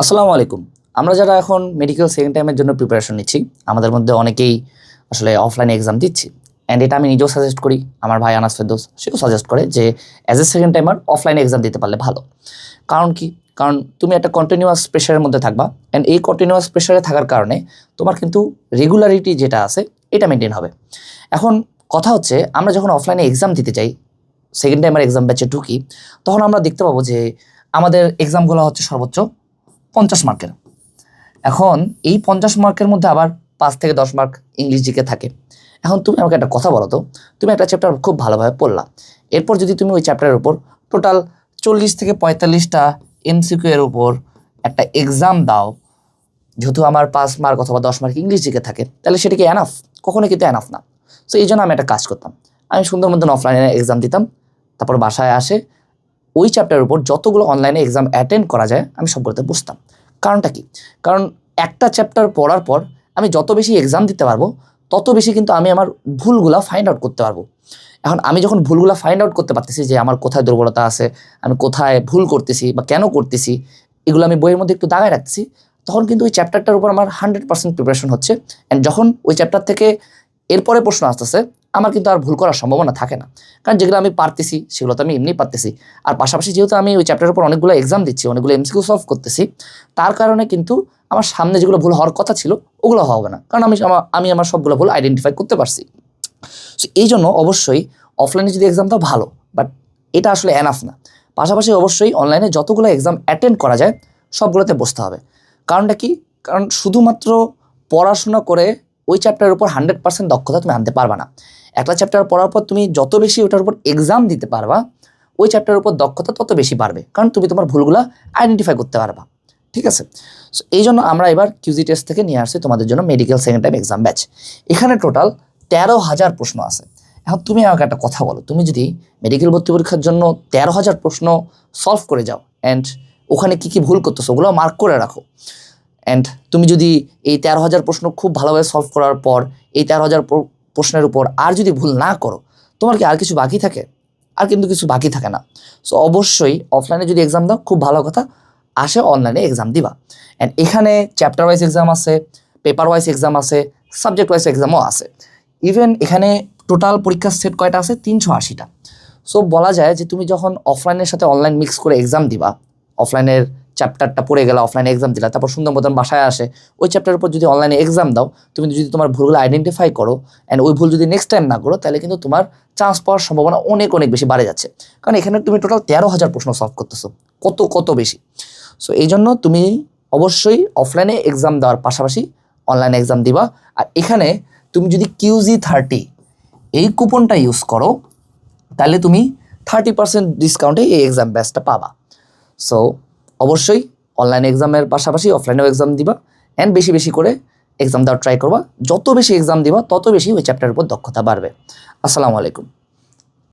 আসসালামু আলাইকুম। আমরা যারা এখন মেডিকেল সেকেন্ড টাইমের জন্য প্রিপারেশন নিচ্ছি, আমাদের মধ্যে অনেকেই আসলে অফলাইনে এক্সাম দিচ্ছি। অ্যান্ড এটা আমি নিজেও সাজেস্ট করি, আমার ভাই আনাস ফেরদৌস সেও সাজেস্ট করে যে অ্যাজ এ সেকেন্ড টাইমার অফলাইনে এক্সাম দিতে পারলে ভালো। কারণ কি? কারণ তুমি একটা কন্টিনিউয়াস প্রেশারের মধ্যে থাকবা, অ্যান্ড এই কন্টিনিউয়াস প্রেশারে থাকার কারণে তোমার কিন্তু রেগুলারিটি যেটা আছে এটা মেনটেন হবে। এখন কথা হচ্ছে, আমরা যখন অফলাইনে এক্সাম দিতে যাই, সেকেন্ড টাইমার এক্সাম ব্যাচে ঢুকি, তখন আমরা দেখতে পাবো যে আমাদের এক্সামগুলো হচ্ছে সর্বোচ্চ 50 মার্কের। এখন এই 50 মার্কের মধ্যে আবার 5 থেকে 10 মার্ক ইংলিশ জিকে থাকে। এখন তুমি আমাকে একটা কথা বলো তো, তুমি একটা চ্যাপ্টার খুব ভালোভাবে পড়লা, এরপর যদি তুমি ওই চ্যাপ্টারের উপর টোটাল 40 থেকে 45টা এমসিকিউ এর উপর একটা এক্সাম দাও, যেহেতু আমার 5 মার্ক অথবা 10 মার্ক ইংলিশ জিকে থাকে, তাহলে সেটা কি এনাফ? কখনো কিন্তু এনাফ না। সো এই জন্য আমি একটা কাজ করতাম, আমি সুন্দর মতন অফলাইনে এক্সাম দিতাম, তারপর বাসায় আসে ওই চ্যাপ্টারের উপর যতগুলো অনলাইনে এক্সাম অ্যাটেন্ড করা যায় আমি সবগুলোতে বসতাম। কারণটা কি? কারণ একটা চ্যাপ্টার পড়ার পর আমি যত বেশি এক্সাম দিতে পারবো, তত বেশি কিন্তু আমি আমার ভুলগুলা ফাইন্ড আউট করতে পারবো। এখন আমি যখন ভুলগুলা ফাইন্ড আউট করতে পারতেছি যে আমার কোথায় দুর্বলতা আছে, আমি কোথায় ভুল করতেছি বা কেন করতেছি, এগুলো আমি বইয়ের মধ্যে একটু দাগায় রাখতেছি, তখন কিন্তু ওই চ্যাপ্টারটার উপর আমার 100% প্রিপারেশন হচ্ছে। অ্যান্ড যখন ওই চ্যাপ্টার থেকে এরপরে প্রশ্ন আসতেছে, আমার কিন্তু আর ভুল করার সম্ভাবনা থাকে না। কারণ যেগুলো আমি পারতেছি সেগুলো তো আমি এমনি পারতেছি। আর পাশাপাশি যেহেতু আমি ওই চ্যাপ্টারের উপর অনেকগুলো এক্সাম দিচ্ছি, অনেকগুলো এমসিকিউ সলভ করতেছি, তার কারণে কিন্তু আমার সামনে যেগুলো ভুল হওয়ার কথা ছিল ওগুলো হবে না, কারণ আমি আমার সবগুলো ভুল আইডেন্টিফাই করতে পারছি। সো এই জন্য অবশ্যই অফলাইনে যদি এক্সাম দাও ভালো, বাট এটা আসলে এনাফ না। পাশাপাশি অবশ্যই অনলাইনে যতগুলো এক্সাম অ্যাটেন্ড করা যায় সবগুলোতে বসতে হবে। কারণটা কি? কারণ শুধুমাত্র পড়াশোনা করে ওই চ্যাপ্টারের উপর 100% দক্ষতা তুমি আনতে পারবা না। একটা চ্যাপ্টার পড়ার পর তুমি যত বেশি ওটার উপর এক্সাম দিতে পারবা, ওই চ্যাপ্টারের উপর দক্ষতা তত বেশি বাড়বে, কারণ তুমি তোমার ভুলগুলো আইডেন্টিফাই করতে পারবা। ঠিক আছে? সো এই জন্য আমরা এবার কিউজি টেস্ট থেকে নিয়ে আসছি তোমাদের জন্য medical second time exam batch. এখানে টোটাল 13,000 প্রশ্ন আছে। এখন তুমি আমাকে একটা কথা বলো, তুমি যদি মেডিকেল ভর্তি পরীক্ষার জন্য 13,000 প্রশ্ন সলভ করে যাও, অ্যান্ড ওখানে কী কী ভুল করতেছো ওগুলো মার্ক করে রাখো, অ্যান্ড তুমি যদি এই 13,000 প্রশ্ন খুব ভালোভাবে সলভ করার পর এই 13,000 প্রশ্নের উপর আর যদি ভুল না করো, তোমার কি আর কিছু বাকি থাকে? আর কিন্তু কিছু বাকি থাকে না। সো অবশ্যই অফলাইনে যদি এক্সাম দাও খুব ভালো কথা, আসে অনলাইনে এক্সাম দিবা। অ্যান্ড এখানে চ্যাপ্টার ওয়াইজ এক্সাম আছে, পেপার ওয়াইজ এক্সাম আছে, সাবজেক্ট ওয়াইজ এক্সামও আছে। ইভেন এখানে টোটাল পরীক্ষার সেট কয়টা আছে? 380টা। সো বলা যায় যে তুমি যখন অফলাইনের সাথে অনলাইন মিক্স করে এক্সাম দিবা, অফলাইনের চ্যাপ্টারটা পড়ে গেলা, অফলাইনে এক্সাম দিলা, তারপর সুন্দর মতন বাসায় আসে ওই চ্যাপ্টারের উপর যদি অনলাইনে এক্সাম দাও, তুমি যদি তোমার ভুলগুলো আইডেন্টিফাই করো অ্যান্ড ওই ভুল যদি নেক্সট টাইম না করো, তাহলে কিন্তু তোমার চান্স পাওয়ার সম্ভাবনা অনেক অনেক বেশি বাড়ে যাচ্ছে। কারণ এখানে তুমি টোটাল 13,000 প্রশ্ন সলভ করতেছো, কত বেশি। সো এই জন্য তুমি অবশ্যই অফলাইনে এক্সাম দেওয়ার পাশাপাশি অনলাইনে এক্সাম দিবা। আর এখানে তুমি যদি QG30 এই কুপনটা ইউজ করো, তাহলে তুমি 30% ডিসকাউন্টে এই এক্সাম ব্যাচটা পাবা। সো অবশ্যই অনলাইন এক্সামের পাশাপাশি অফলাইনেও এক্সাম দিবা, অ্যান্ড বেশি বেশি করে এক্সাম দেওয়ার ট্রাই করবা। যত বেশি এক্সাম দিবা তত বেশি ওই চ্যাপ্টারের উপর দক্ষতা বাড়বে। আসসালামু আলাইকুম।